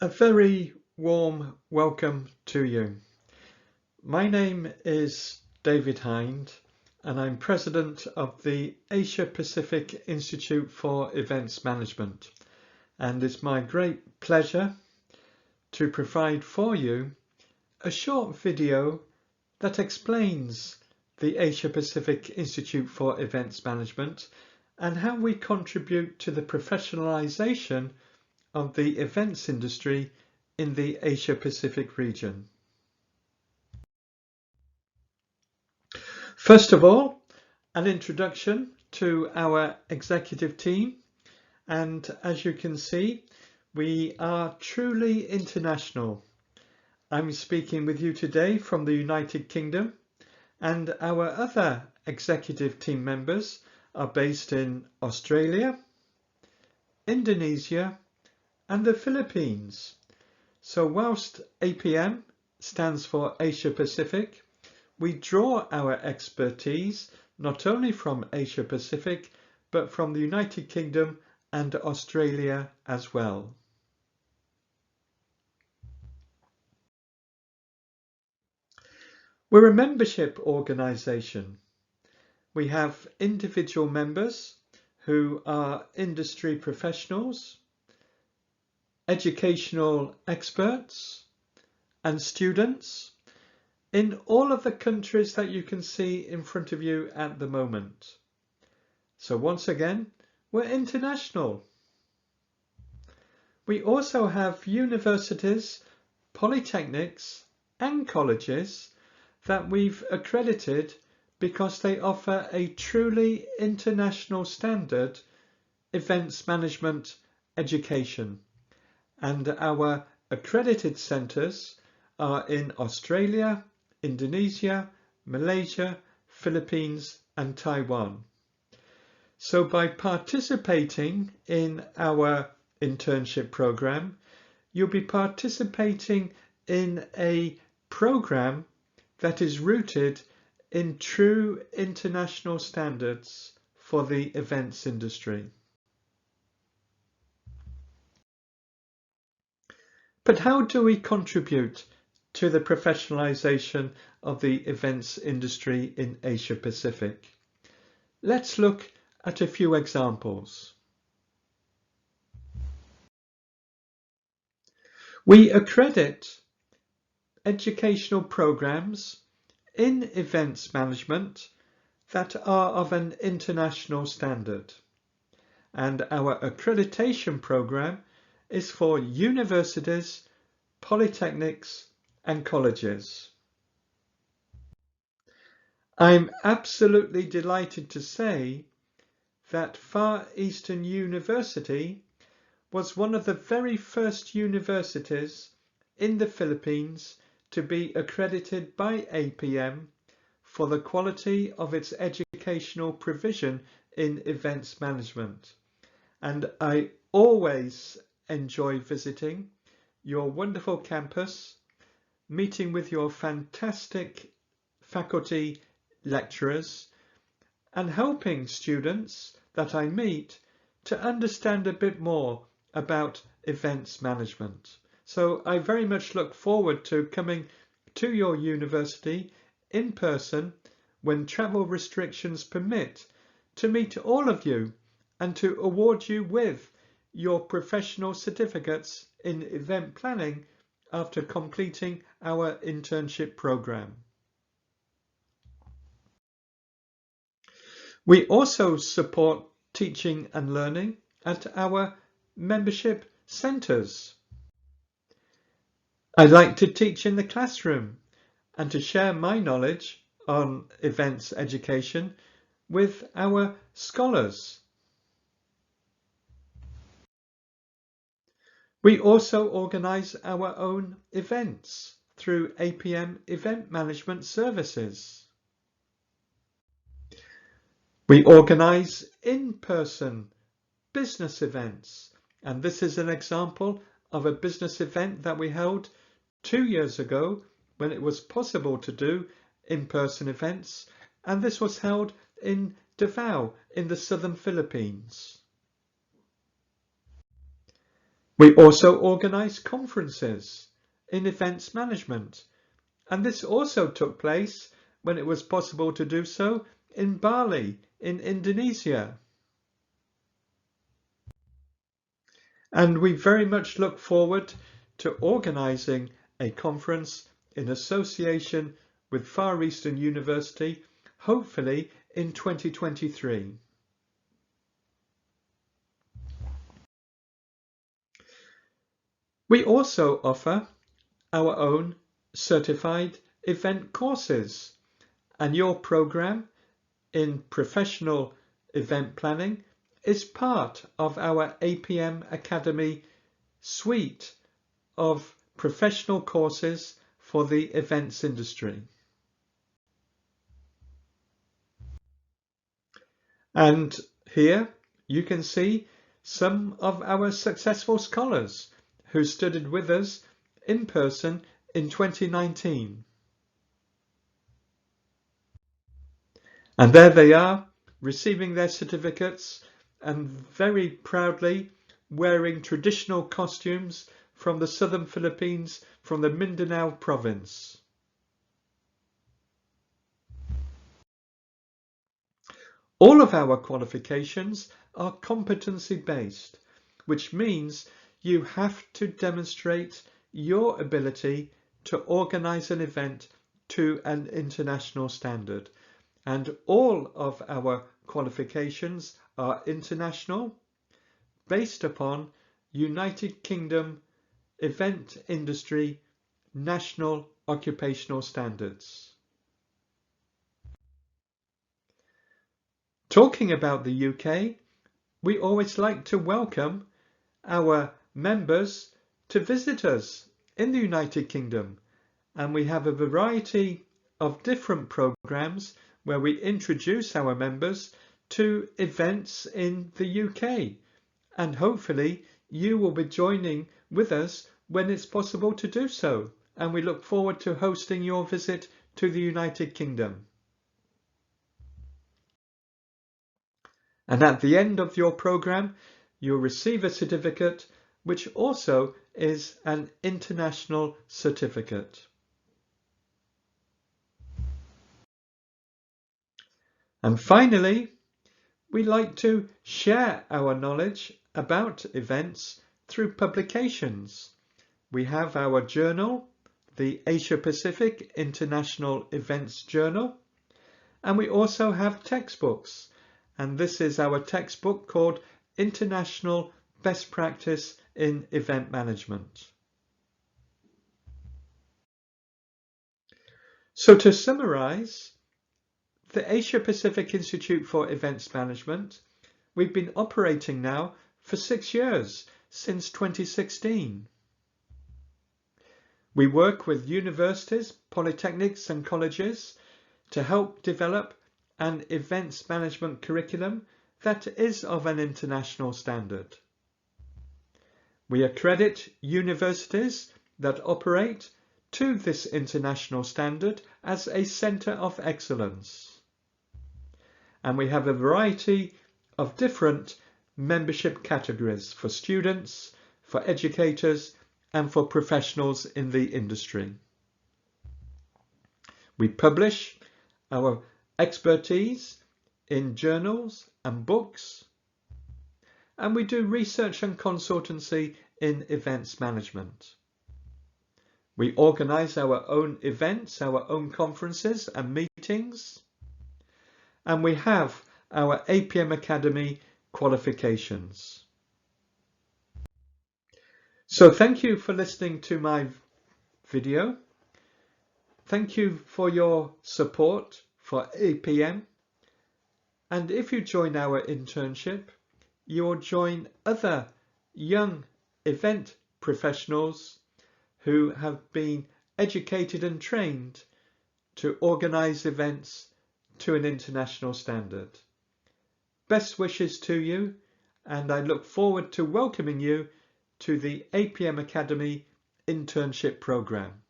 A very warm welcome to you. My name is David Hind and I'm President of the Asia Pacific Institute for Events Management, and it's my great pleasure to provide for you a short video that explains the Asia Pacific Institute for Events Management and how we contribute to the professionalisation of the events industry in the Asia Pacific region. First of all, an introduction to our executive team, and as you can see, we are truly international. I'm speaking with you today from the United Kingdom, and our other executive team members are based in Australia, Indonesia, and the Philippines. So whilst APIEM stands for Asia Pacific, we draw our expertise not only from Asia Pacific, but from the United Kingdom and Australia as well. We're a membership organisation. We have individual members who are industry professionals, educational experts and students in all of the countries that you can see in front of you at the moment. So once again, we're international. We also have universities, polytechnics and colleges that we've accredited because they offer a truly international standard events management education. And our accredited centres are in Australia, Indonesia, Malaysia, Philippines and Taiwan. So by participating in our internship programme, you'll be participating in a programme that is rooted in true international standards for the events industry. But how do we contribute to the professionalisation of the events industry in Asia Pacific? Let's look at a few examples. We accredit educational programmes in events management that are of an international standard, and our accreditation programme is for universities, polytechnics and colleges. I'm absolutely delighted to say that Far Eastern University was one of the very first universities in the Philippines to be accredited by APIEM for the quality of its educational provision in events management. And I always enjoy visiting your wonderful campus, meeting with your fantastic faculty lecturers and helping students that I meet to understand a bit more about events management. So I very much look forward to coming to your university in person when travel restrictions permit, to meet all of you and to award you with your professional certificates in event planning after completing our internship programme. We also support teaching and learning at our membership centres. I like to teach in the classroom and to share my knowledge on events education with our scholars. We also organise our own events through APIEM Event Management Services. We organise in-person business events, and this is an example of a business event that we held 2 years ago when it was possible to do in-person events, and this was held in Davao in the southern Philippines. We also organise conferences in events management, and this also took place when it was possible to do so in Bali in Indonesia. And we very much look forward to organising a conference in association with Far Eastern University, hopefully in 2023. We also offer our own certified event courses, and your programme in professional event planning is part of our APIEM Academy suite of professional courses for the events industry. And here you can see some of our successful scholars who studied with us in person in 2019. And there they are, receiving their certificates and very proudly wearing traditional costumes from the southern Philippines, from the Mindanao province. All of our qualifications are competency-based, which means you have to demonstrate your ability to organise an event to an international standard. And all of our qualifications are international, based upon United Kingdom event industry national occupational standards. Talking about the UK, we always like to welcome our members to visit us in the United Kingdom, and we have a variety of different programs where we introduce our members to events in the UK, and hopefully you will be joining with us when it's possible to do so, and we look forward to hosting your visit to the United Kingdom. And at the end of your programme, you'll receive a certificate, which also is an international certificate. And finally, we like to share our knowledge about events through publications. We have our journal, the Asia Pacific International Events Journal, and we also have textbooks. And this is our textbook called International Best Practice in Event Management. So to summarise, the Asia Pacific Institute for Events Management, we've been operating now for 6 years, since 2016. We work with universities, polytechnics and colleges to help develop an events management curriculum that is of an international standard. We accredit universities that operate to this international standard as a centre of excellence. And we have a variety of different membership categories for students, for educators, and for professionals in the industry. We publish our expertise in journals and books, and we do research and consultancy in events management. We organise our own events, our own conferences and meetings, and we have our APIEM Academy qualifications. So thank you for listening to my video. Thank you for your support for APIEM, and if you join our internship, you will join other young event professionals who have been educated and trained to organise events to an international standard. Best wishes to you, and I look forward to welcoming you to the APIEM Academy internship programme.